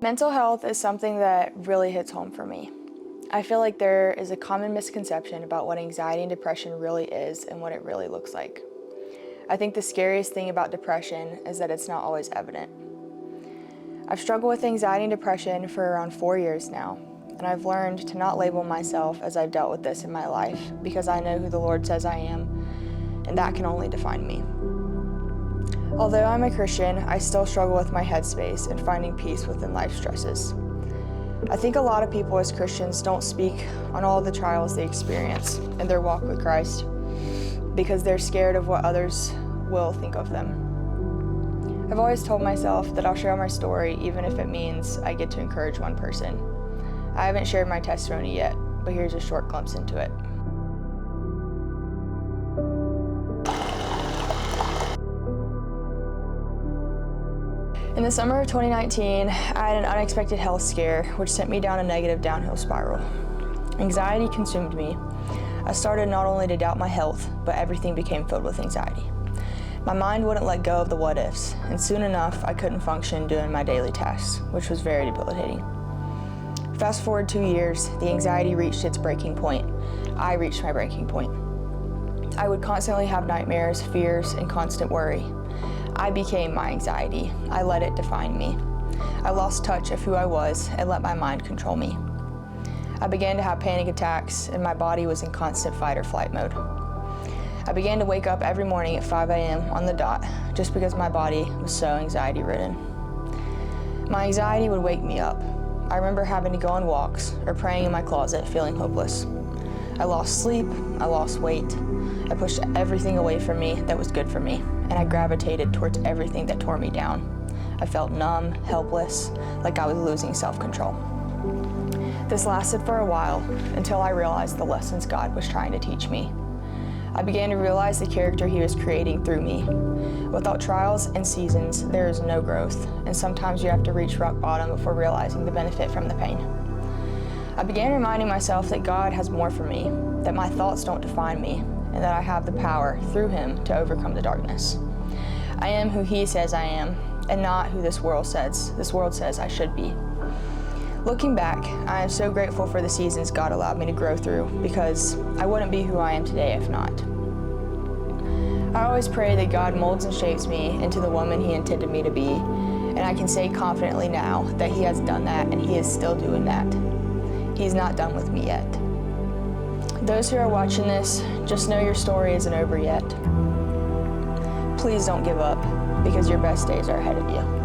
Mental health is something that really hits home for me. I feel like there is a common misconception about what anxiety and depression really is and what it really looks like. I think the scariest thing about depression is that it's not always evident. I've struggled with anxiety and depression for around 4 years now, and I've learned to not label myself as I've dealt with this in my life because I know who the Lord says I am, and that can only define me. Although I'm a Christian, I still struggle with my headspace and finding peace within life stresses. I think a lot of people as Christians don't speak on all the trials they experience in their walk with Christ because they're scared of what others will think of them. I've always told myself that I'll share my story even if it means I get to encourage one person. I haven't shared my testimony yet, but here's a short glimpse into it. In the summer of 2019, I had an unexpected health scare, which sent me down a negative downhill spiral. Anxiety consumed me. I started not only to doubt my health, but everything became filled with anxiety. My mind wouldn't let go of the what ifs, and soon enough, I couldn't function doing my daily tasks, which was very debilitating. Fast forward 2 years, the anxiety reached its breaking point. I reached my breaking point. I would constantly have nightmares, fears, and constant worry. I became my anxiety. I let it define me. I lost touch of who I was and let my mind control me. I began to have panic attacks and my body was in constant fight or flight mode. I began to wake up every morning at 5 a.m. on the dot just because my body was so anxiety-ridden. My anxiety would wake me up. I remember having to go on walks or praying in my closet feeling hopeless. I lost sleep, I lost weight. I pushed everything away from me that was good for me, and I gravitated towards everything that tore me down. I felt numb, helpless, like I was losing self-control. This lasted for a while until I realized the lessons God was trying to teach me. I began to realize the character He was creating through me. Without trials and seasons, there is no growth, and sometimes you have to reach rock bottom before realizing the benefit from the pain. I began reminding myself that God has more for me, that my thoughts don't define me, and that I have the power through Him to overcome the darkness. I am who He says I am, and not who this world says I should be. Looking back, I am so grateful for the seasons God allowed me to grow through, because I wouldn't be who I am today if not. I always pray that God molds and shapes me into the woman He intended me to be, and I can say confidently now that He has done that and He is still doing that. He's not done with me yet. Those who are watching this, just know your story isn't over yet. Please don't give up, because your best days are ahead of you.